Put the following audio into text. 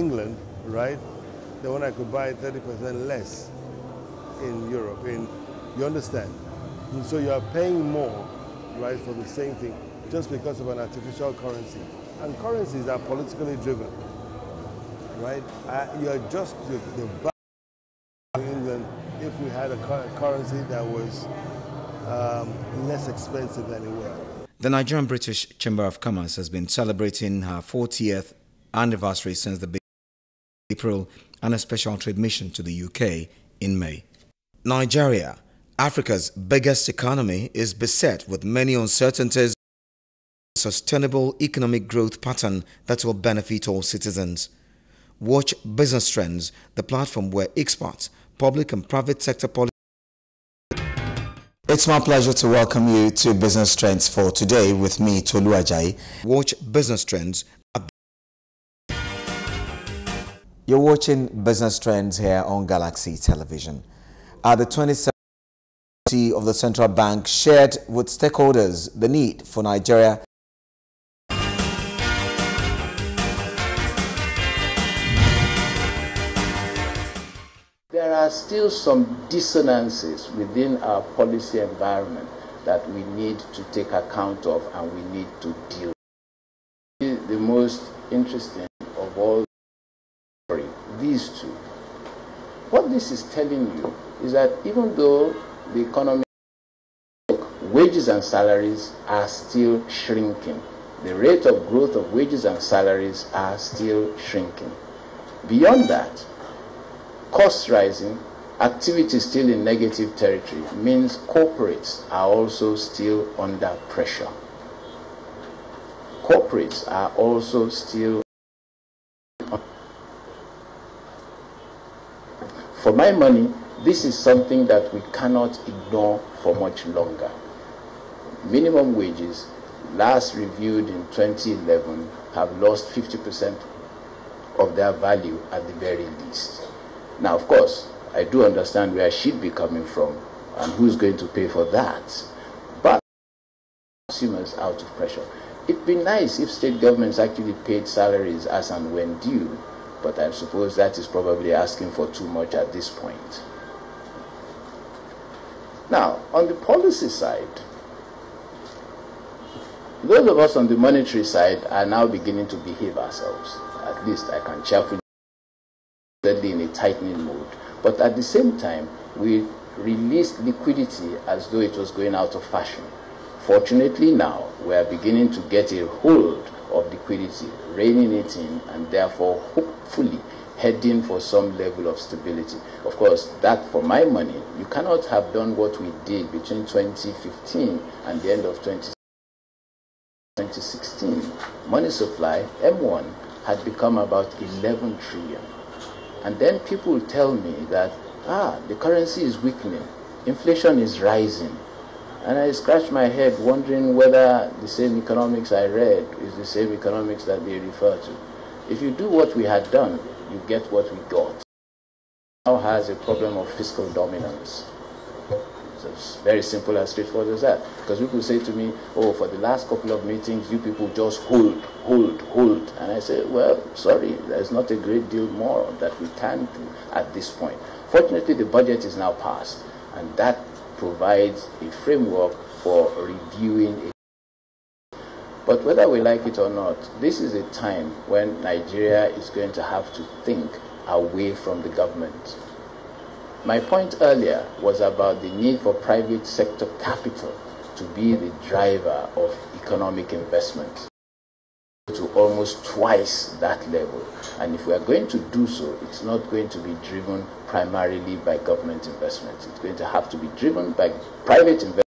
England, right, then when I could buy 30% less in Europe. You understand? And so you are paying more, right, for the same thing just because of an artificial currency. And currencies are politically driven, right? You adjust the value in England if we had a currency that was less expensive than it was. The Nigerian British Chamber of Commerce has been celebrating her 40th anniversary since the April and a special trade mission to the UK in May. Nigeria, Africa's biggest economy, is beset with many uncertainties. Sustainable economic growth pattern that will benefit all citizens. Watch Business Trends, the platform where experts, public and private sector policy. It's my pleasure to welcome you to Business Trends for today with me, Tolu Ajayi. Watch Business Trends. You're watching Business Trends here on Galaxy Television. At the 27th of the Central Bank shared with stakeholders the need for Nigeria There are still some dissonances within our policy environment that we need to take account of and we need to deal with. The most interesting of all, these two. What this is telling you is that even though the economy, wages and salaries are still shrinking. The rate of growth of wages and salaries are still shrinking. Beyond that, costs rising, activity still in negative territory means corporates are also still under pressure. Corporates are also still. For my money, this is something that we cannot ignore for much longer. Minimum wages, last reviewed in 2011, have lost 50% of their value at the very least. Now, of course, I do understand where I should be coming from and who's going to pay for that. But consumers out of pressure. It'd be nice if state governments actually paid salaries as and when due, but I suppose that is probably asking for too much at this point. Now, on the policy side, those of us on the monetary side are now beginning to behave ourselves. At least I can cheerfully in a tightening mode. But at the same time, we released liquidity as though it was going out of fashion. Fortunately now, we are beginning to get a hold of liquidity, reining it in, and therefore hopefully heading for some level of stability. Of course, that for my money, you cannot have done what we did between 2015 and the end of 2016. Money supply, M1, had become about 11 trillion. And then people tell me that, the currency is weakening, inflation is rising. And I scratch my head wondering whether the same economics I read is the same economics that they refer to. If you do what we had done, you get what we got. Now has a problem of fiscal dominance. So it's very simple and straightforward as that. Because people say to me, oh, for the last couple of meetings, you people just hold. And I say, well, sorry, there's not a great deal more that we can do at this point. Fortunately, the budget is now passed, and that provides a framework for reviewing it. But whether we like it or not, this is a time when Nigeria is going to have to think away from the government. My point earlier was about the need for private sector capital to be the driver of economic investment to almost twice that level. And if we are going to do so, it's not going to be driven primarily by government investment. It's going to have to be driven by private investment.